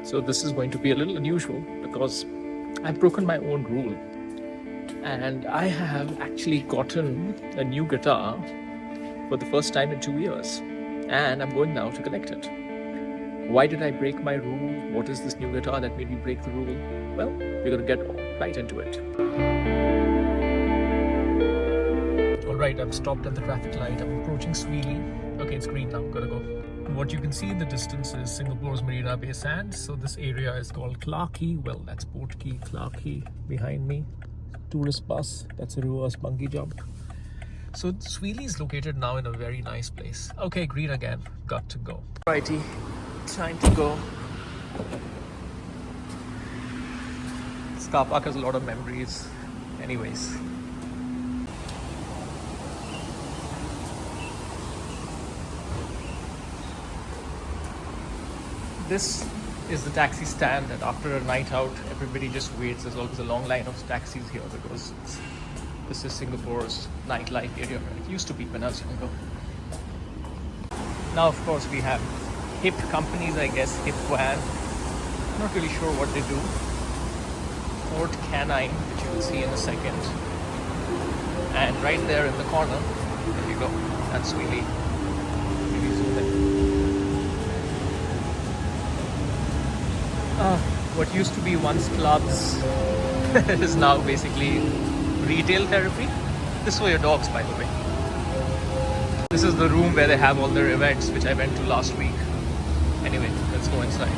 So this is going to be a little unusual because I've broken my own rule and I have actually gotten a new guitar for the first time in 2 years and I'm going now to collect it. Why did I break my rule? What is this new guitar that made me break the rule? Well, we're going to get right into it. Alright, I'm stopped at the traffic light. I'm approaching Sweeney. Okay, it's green now. Gotta go. What you can see in the distance is Singapore's Marina Bay Sands. So this area is called Clarke Quay. Well, that's Port Key, Clarke Quay behind me. Tourist bus. That's a reverse bungee jump. So Sweeney is located now in a very nice place. Okay, green again. Got to go. Righty, time to go. This car park has a lot of memories. Anyways. This is the taxi stand, and after a night out, everybody just waits. There's always a long line of taxis here because this is Singapore's nightlife area. It used to be when I was younger. Now, of course, we have hip companies, I guess, Hip Van. Not really sure what they do. Fort Canine, which you will see in a second. And right there in the corner, there you go, that's really zoom in. What used to be once clubs is now basically retail therapy. This is for your dogs, by the way. This is the room where they have all their events, which I went to last week. Anyway, let's go inside.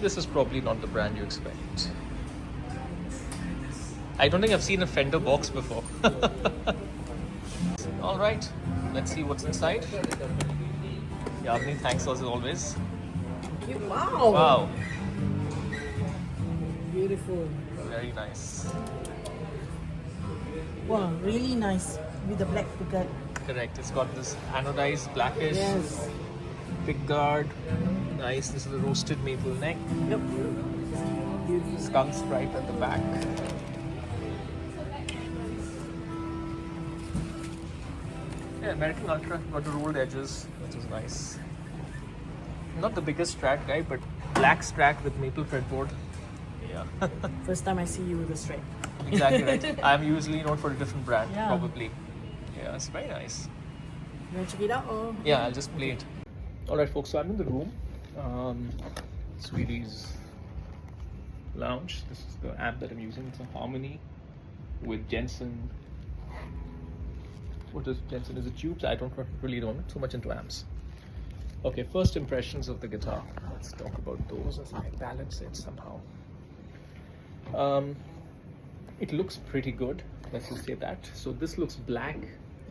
This is probably not the brand you expect. I don't think I've seen a Fender box before. Alright, let's see what's inside. Yavni, thanks as always. Wow! Wow, Beautiful. very nice. Wow, really nice with the black pickguard. Correct, it's got this anodized blackish Yes. pickguard. Nice, this is a roasted maple neck. Yep. Skunk stripe at the back. Yeah, American Ultra got the rolled edges, which is nice. Not the biggest Strat guy, but black Strat with maple fretboard. Yeah, First time I see you with a Strat. exactly right. I'm usually known for a different brand, Yeah. probably. Yeah, it's very nice. You want to check it out? Or? Yeah, I'll just play it. Alright folks, so I'm in the room. Sweetie's lounge. This is the amp that I'm using. It's a Harmony with Jensen. What is Jensen? Is it tubes? I don't really know too much into amps. Okay, first impressions of the guitar. Let's talk about those as I balance it somehow. It looks pretty good. Let's just say that. So this looks black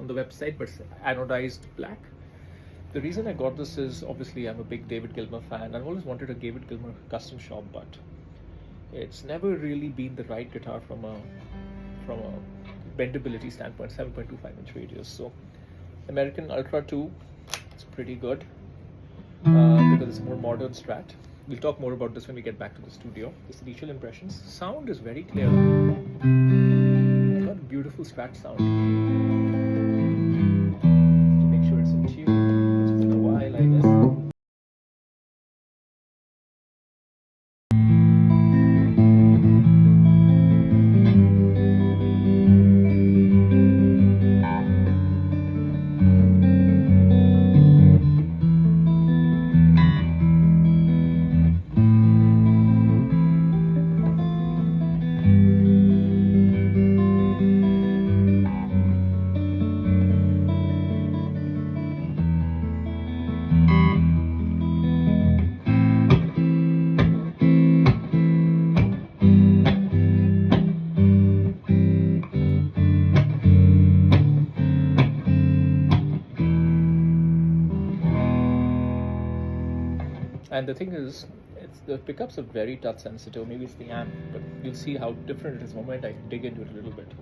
on the website, but it's anodized black. The reason I got this is obviously I'm a big David Gilmour fan. I've always wanted a David Gilmour custom shop, but it's never really been the right guitar from a bendability standpoint. 7.25-inch radius. So American Ultra 2, it's pretty good because it's a more modern Strat. We'll talk more about this when we get back to the studio. Just initial impressions. Sound is very clear. It's got a beautiful Strat sound. To make sure it's in tune. It's been a while, I guess. And the thing is, the pickups are very touch sensitive. Maybe it's the amp, but you'll see how different it is the moment I dig into it a little bit.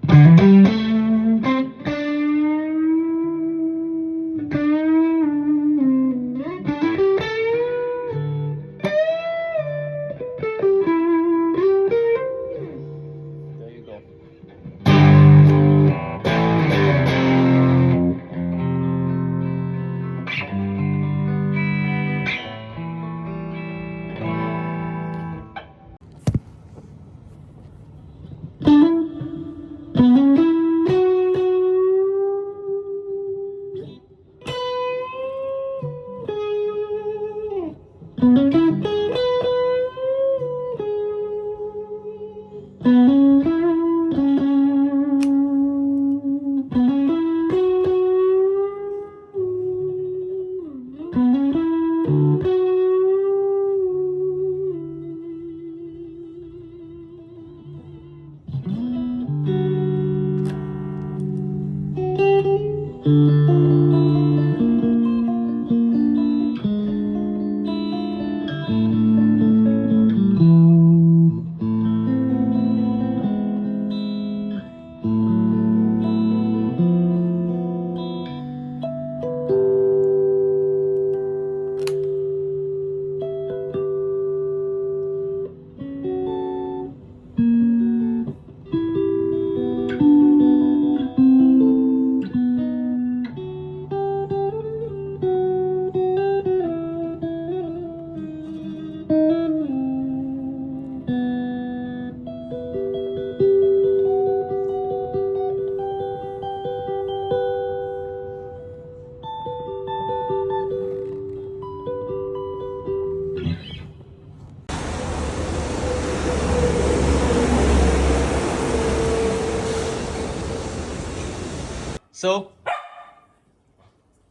So,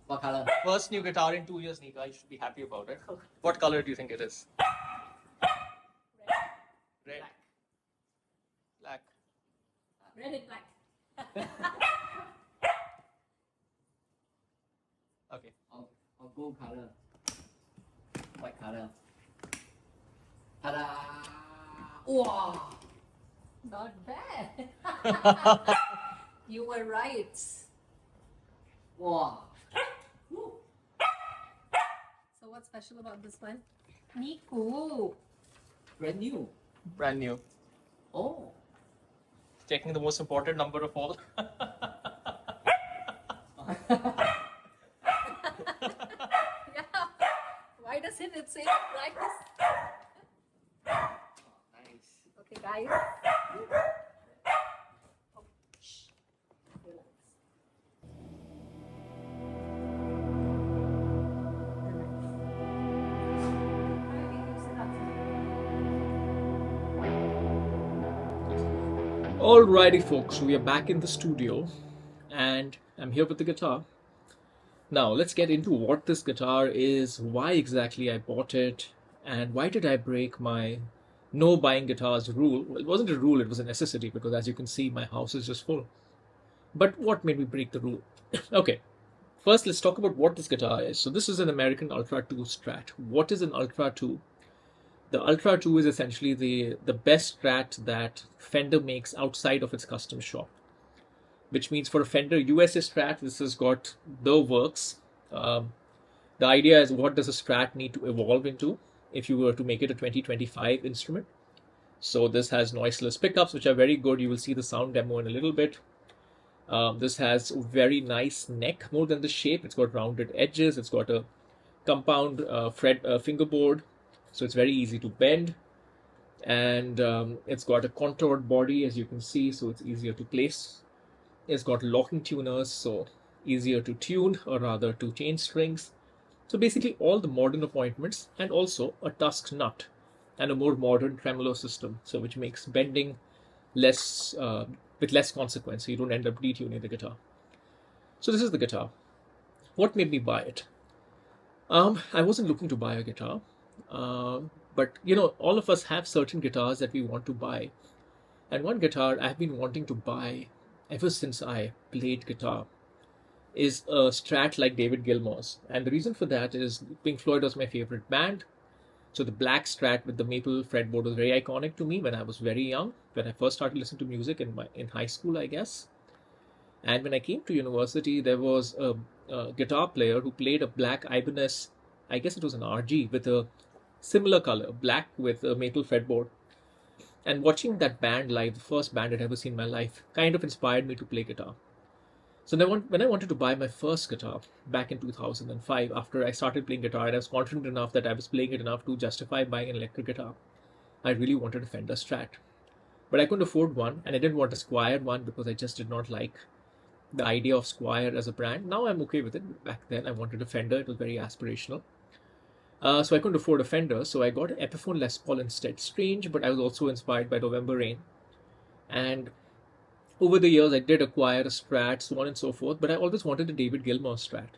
What color? first new guitar in 2 years, Nika. You should be happy about it. What color do you think it is? Red. Black. Red and black. Okay. Or gold color. White color. Ta-da! Wow! Not bad. You were right. Wow! So what's special about this one? Niku. Brand new. Brand new. Oh. Checking the most important number of all. Yeah. Why does it say like this? Nice. Okay, guys. Oh, shh. Relax. Alrighty, folks, we are back in the studio and I'm here with the guitar. Now, let's get into what this guitar is, why exactly I bought it, and why did I break my no buying guitars rule. Well, it wasn't a rule, it was a necessity because as you can see, my house is just full. But what made me break the rule? Okay, first let's talk about what this guitar is. So this is an American Ultra 2 Strat. What is an Ultra 2? The Ultra 2 is essentially the best Strat that Fender makes outside of its custom shop. Which means for a Fender USA Strat, this has got the works. The idea is what does a Strat need to evolve into if you were to make it a 2025 instrument. So this has noiseless pickups, which are very good. You will see the sound demo in a little bit. This has a very nice neck, more than the shape. It's got rounded edges. It's got a compound fingerboard. So it's very easy to bend. And it's got a contoured body, as you can see, so it's easier to place. It's got locking tuners, so easier to tune, or rather to change strings. So basically all the modern appointments, and also a tusk nut and a more modern tremolo system, so which makes bending less with less consequence, so you don't end up detuning the guitar. So this is the guitar. What made me buy it? I wasn't looking to buy a guitar, but you know, all of us have certain guitars that we want to buy, and one guitar I've been wanting to buy ever since I played guitar is a Strat like David Gilmour's. And the reason for that is Pink Floyd was my favorite band. So the black Strat with the maple fretboard was very iconic to me when I was very young, when I first started listening to music in high school, I guess. And when I came to university, there was a guitar player who played a black Ibanez, I guess it was an RG, with a similar color, black with a maple fretboard. And watching that band live, the first band I'd ever seen in my life, kind of inspired me to play guitar. So when I wanted to buy my first guitar back in 2005, after I started playing guitar and I was confident enough that I was playing it enough to justify buying an electric guitar, I really wanted a Fender Strat. But I couldn't afford one, and I didn't want a Squier one because I just did not like the idea of Squier as a brand. Now I'm okay with it. Back then I wanted a Fender, it was very aspirational. So I couldn't afford a Fender, so I got an Epiphone Les Paul instead. Strange, but I was also inspired by November Rain. And over the years, I did acquire a Strat, so on and so forth, but I always wanted a David Gilmour Strat.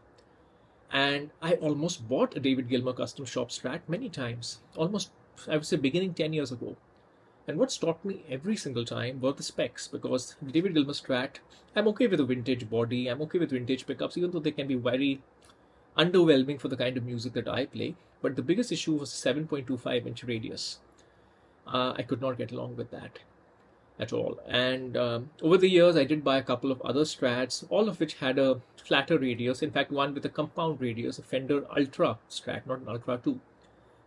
And I almost bought a David Gilmour custom shop Strat many times. Almost, I would say, beginning 10 years ago. And what stopped me every single time were the specs, because the David Gilmour Strat, I'm okay with a vintage body, I'm okay with vintage pickups, even though they can be very underwhelming for the kind of music that I play. But the biggest issue was the 7.25 inch radius. I could not get along with that at all. And over the years, I did buy a couple of other Strats, all of which had a flatter radius. In fact, one with a compound radius, a Fender Ultra Strat, not an Ultra 2.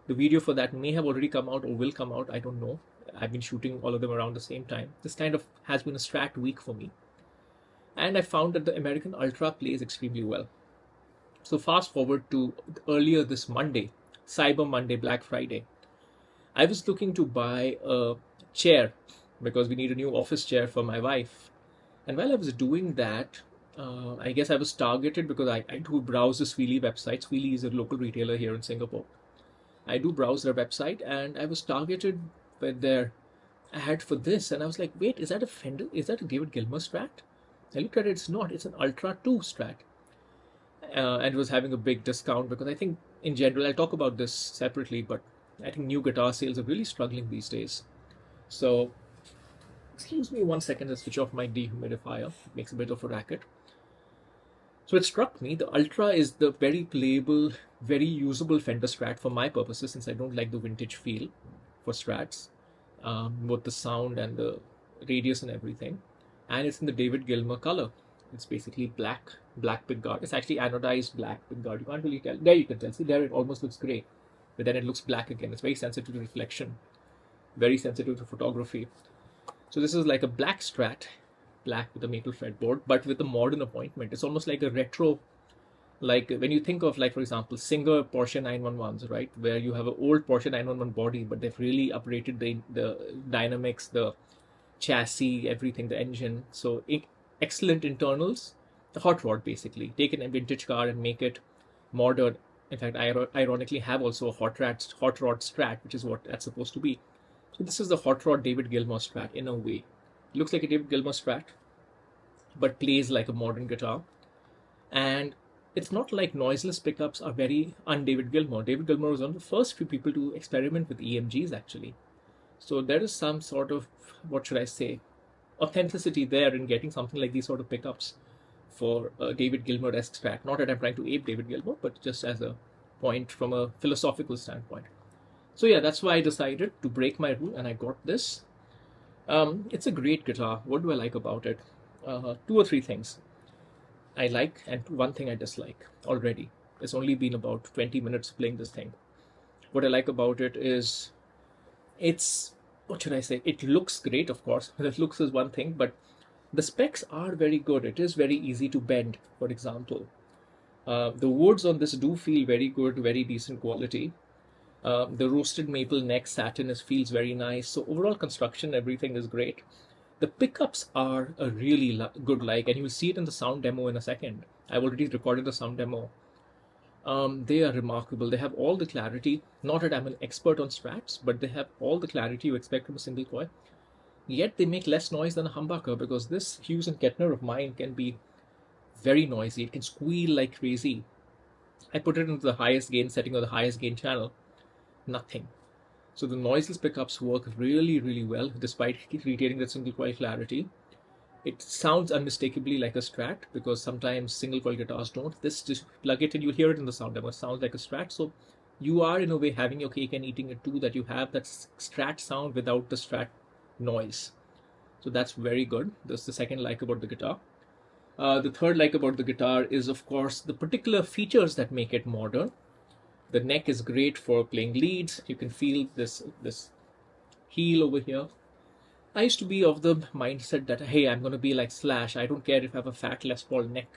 The video for that may have already come out or will come out, I don't know. I've been shooting all of them around the same time. This kind of has been a Strat week for me. And I found that the American Ultra plays extremely well. So fast forward to earlier this Monday, Cyber Monday, Black Friday. I was looking to buy a chair because we need a new office chair for my wife. And while I was doing that, I guess I was targeted because I do browse the Sweely website. Sweely is a local retailer here in Singapore. I do browse their website, and I was targeted with their ad for this. And I was like, wait, is that a Fender? Is that a David Gilmour Strat? I looked at it, it's not, it's an Ultra 2 Strat. And it was having a big discount because I think in general, I'll talk about this separately, but I think new guitar sales are really struggling these days. So, excuse me 1 second, I'll switch off my dehumidifier. It makes a bit of a racket. So it struck me, the Ultra is the very playable, very usable Fender Strat for my purposes, since I don't like the vintage feel for Strats, both the sound and the radius and everything. And it's in the David Gilmour color. It's basically black pickguard. It's actually anodized black pickguard. You can't really tell. There you can tell. See, there it almost looks gray, but then it looks black again. It's very sensitive to reflection, very sensitive to photography. So this is like a black Strat, black with a maple fretboard, but with a modern appointment. It's almost like a retro, like when you think of, like, for example, Singer Porsche 911s, right, where you have an old Porsche 911 body, but they've really uprated the dynamics, the chassis, everything, the engine. So excellent internals, the hot rod basically. Take a vintage car and make it modern. In fact, I ironically have also a hot rod Strat, which is what that's supposed to be. So this is the hot rod David Gilmour Strat in a way. It looks like a David Gilmour Strat, but plays like a modern guitar. And it's not like noiseless pickups are very un-David Gilmour. David Gilmour was one of the first few people to experiment with EMGs actually. So there is some sort of, what should I say, authenticity there in getting something like these sort of pickups for a David Gilmour-esque Strat. Not that I'm trying to ape David Gilmour, but just as a point from a philosophical standpoint. So yeah, that's why I decided to break my rule and I got this. It's a great guitar. What do I like about it? 2 or 3 things I like and 1 thing I dislike already. It's only been about 20 minutes playing this thing. What I like about it is it's, what should I say? It looks great, of course. The looks is one thing, but the specs are very good. It is very easy to bend, for example. The woods on this do feel very good, very decent quality. The roasted maple neck satin feels very nice. So overall construction, everything is great. The pickups are a really good like, and you'll see it in the sound demo in a second. I've already recorded the sound demo. They are remarkable. They have all the clarity. Not that I'm an expert on Strats, but they have all the clarity you expect from a single coil. Yet they make less noise than a humbucker, because this Hughes and Kettner of mine can be very noisy. It can squeal like crazy. I put it into the highest gain setting or the highest gain channel. Nothing. So the noiseless pickups work really, really well, despite retaining that single coil clarity. It sounds unmistakably like a Strat, because sometimes single coil guitars don't. This, just plug it in, you'll hear it in the sound demo. It sounds like a Strat. So you are in a way having your cake and eating it too, that you have that Strat sound without the Strat noise. So that's very good. That's the second like about the guitar. The third like about the guitar is, of course, the particular features that make it modern. The neck is great for playing leads. You can feel this heel over here. I used to be of the mindset that, hey, I'm going to be like Slash. I don't care if I have a fat Les Paul neck.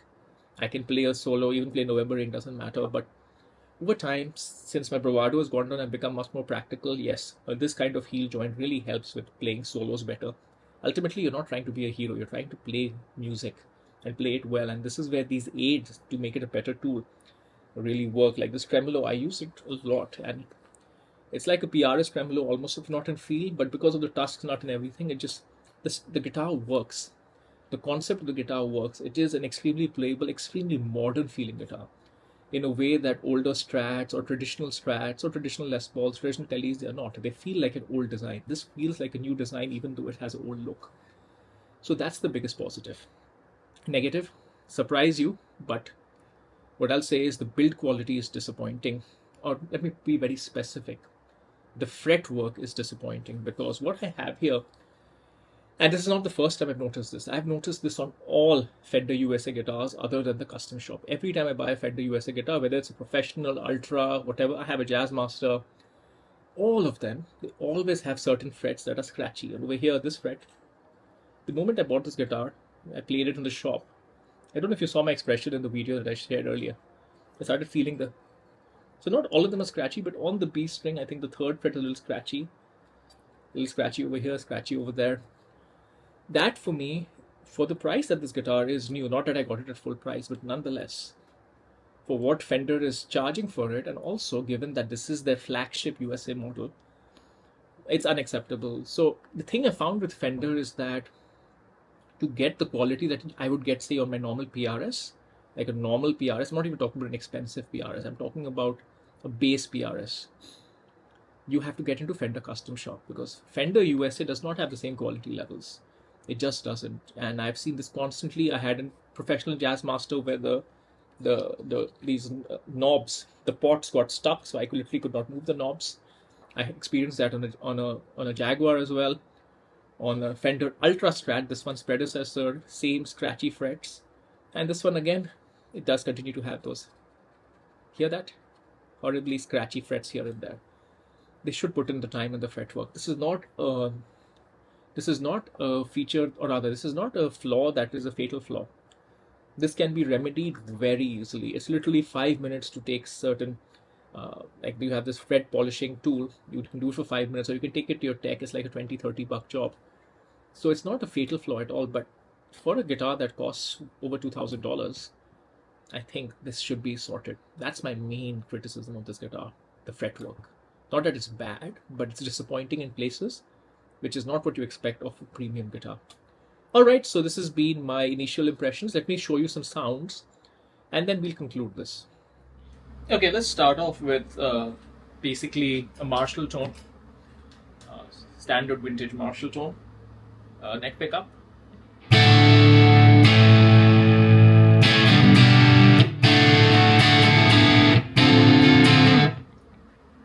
I can play a solo, even play November Rain, doesn't matter. But over time, since my bravado has gone down, I've become much more practical. Yes, this kind of heel joint really helps with playing solos better. Ultimately, you're not trying to be a hero. You're trying to play music and play it well. And this is where these aids to make it a better tool really work. Like this tremolo, I use it a lot, and it's like a PRS tremolo almost, if not in feel, but because of the tusks, not in everything, it just, the guitar works. The concept of the guitar works. It is an extremely playable, extremely modern feeling guitar, in a way that older Strats or traditional Les Pauls, traditional Tellys, they are not. They feel like an old design. This feels like a new design, even though it has an old look. So that's the biggest positive. Negative, surprise you, but what I'll say is the build quality is disappointing. Or let me be very specific. The fretwork is disappointing, because what I have here, and this is not the first time I've noticed this. I've noticed this on all Fender USA guitars other than the custom shop. Every time I buy a Fender USA guitar, whether it's a professional, ultra, whatever, I have a Jazzmaster, all of them, they always have certain frets that are scratchy. And over here, this fret, the moment I bought this guitar, I played it in the shop. I don't know if you saw my expression in the video that I shared earlier. I started feeling so not all of them are scratchy, but on the B string, I think the third fret is a little scratchy. A little scratchy over here, scratchy over there. That for me, for the price that this guitar is new, not that I got it at full price, but nonetheless, for what Fender is charging for it, and also given that this is their flagship USA model, it's unacceptable. So the thing I found with Fender is that to get the quality that I would get, say, on my normal PRS, like a normal PRS. I'm not even talking about an expensive PRS. I'm talking about a base PRS. You have to get into Fender Custom Shop, because Fender USA does not have the same quality levels. It just doesn't. And I've seen this constantly. I had a professional jazz master where these knobs, the pots got stuck, so I literally could not move the knobs. I experienced that on a Jaguar as well. On a Fender Ultra Strat, this one's predecessor, same scratchy frets. And this one again, it does continue to have those. Hear that? Horribly scratchy frets here and there. They should put in the time and the fretwork. This is not a feature, or rather, this is not a flaw that is a fatal flaw. This can be remedied very easily. It's literally 5 minutes to take certain, like you have this fret polishing tool. You can do it for 5 minutes, or you can take it to your tech. It's like a $20-$30 job. So it's not a fatal flaw at all. But for a guitar that costs over $2,000, I think this should be sorted. That's my main criticism of this guitar, the fretwork. Not that it's bad, but it's disappointing in places, which is not what you expect of a premium guitar. Alright, so this has been my initial impressions. Let me show you some sounds, and then we'll conclude this. Okay, let's start off with basically a Marshall tone, standard vintage Marshall tone, neck pickup.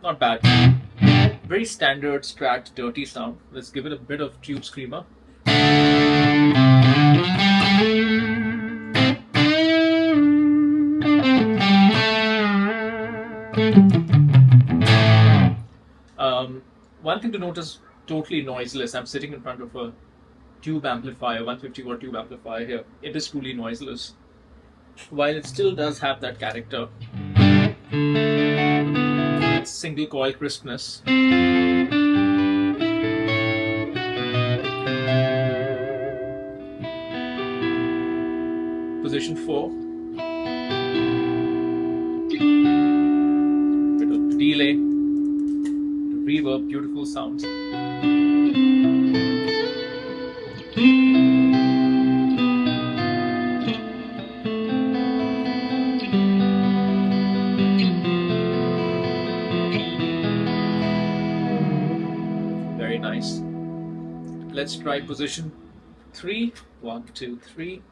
Not bad. Very standard Strat dirty sound. Let's give it a bit of tube screamer. One thing to notice, totally noiseless. I'm sitting in front of a tube amplifier, 150 watt tube amplifier here. It is truly noiseless. While it still does have that character, single coil crispness. Position 4. Bit of delay, bit of reverb, beautiful sounds. Very nice. Let's try position 3. 1, 2, 3.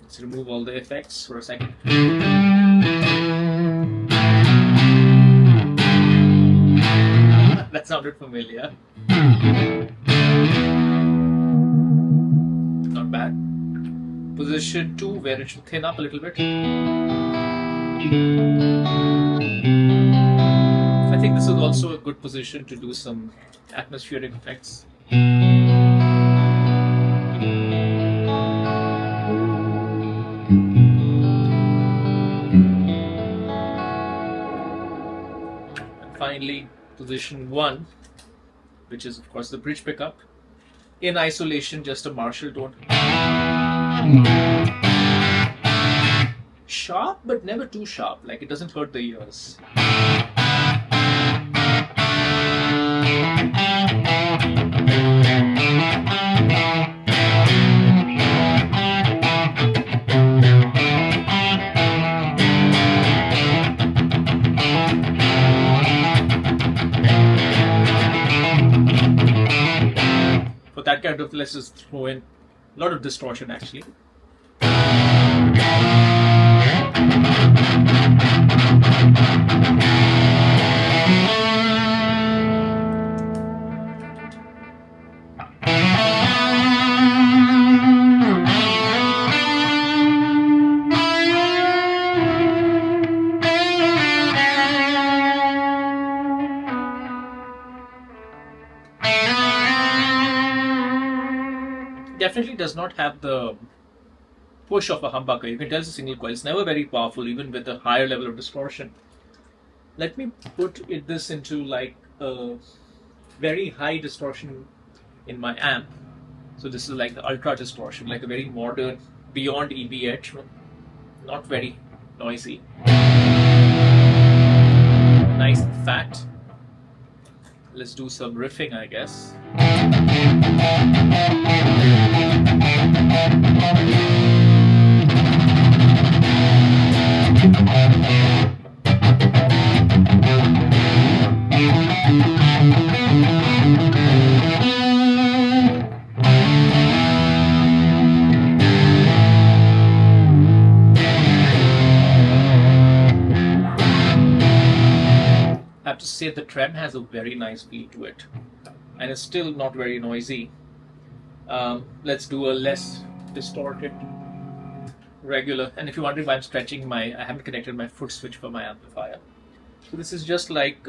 Let's remove all the effects for a second. That sounded familiar. Not bad. Position 2, where it should thin up a little bit. I think this is also a good position to do some atmospheric effects. Finally, position 1, which is of course the bridge pickup. In isolation, just a Marshall tone. Sharp, but never too sharp, like it doesn't hurt the ears. For that kind of, let's just throw in a lot of distortion actually. Definitely does not have the push of a humbucker. You can tell it's a single coil. It's never very powerful, even with a higher level of distortion. Let me put this into like a very high distortion in my amp. So this is like the ultra distortion, like a very modern, beyond EB edge, not very noisy. Nice and fat. Let's do some riffing, I guess. I have to say the trem has a very nice feel to it, and it's still not very noisy. Let's do a less distorted regular. And if you're wondering why I'm stretching I haven't connected my foot switch for my amplifier. So this is just like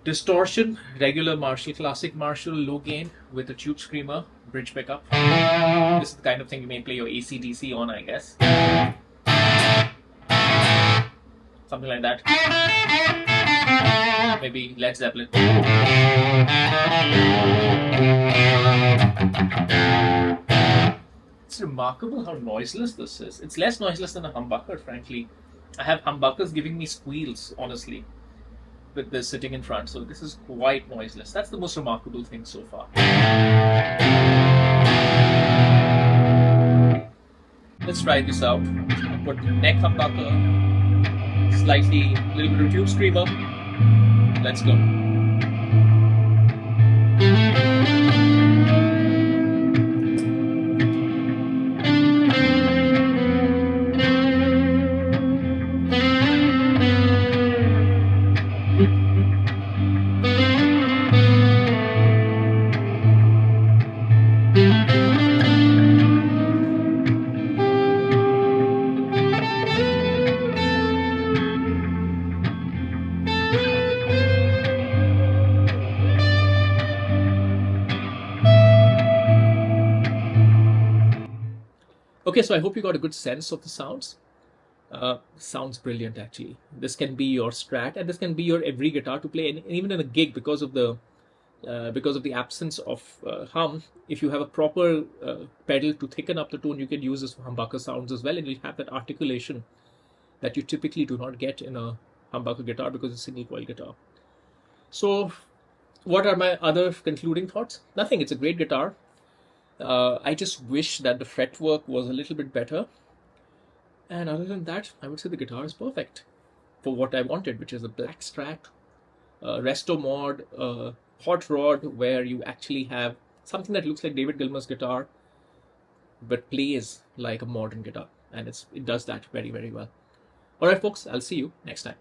distortion, regular Marshall, classic Marshall, low gain with a tube screamer, bridge pickup. This is the kind of thing you may play your AC/DC on, I guess. Something like that. Maybe Led Zeppelin. It's remarkable how noiseless this is. It's less noiseless than a humbucker, frankly. I have humbuckers giving me squeals, honestly, with this sitting in front. So this is quite noiseless. That's the most remarkable thing so far. Let's try this out. I'll put neck humbucker, slightly, little bit of tube screamer. Let's go. Okay, so I hope you got a good sense of the sounds. Sounds brilliant, actually. This can be your Strat, and this can be your every guitar to play, and even in a gig, because of the absence of hum. If you have a proper pedal to thicken up the tone, you can use this for humbucker sounds as well, and you have that articulation that you typically do not get in a humbucker guitar because it's a single coil guitar. So, what are my other concluding thoughts? Nothing. It's a great guitar. I just wish that the fretwork was a little bit better. And other than that, I would say the guitar is perfect for what I wanted, which is a black Strat, resto mod, hot rod, where you actually have something that looks like David Gilmour's guitar, but plays like a modern guitar. And it does that very, very well. All right, folks, I'll see you next time.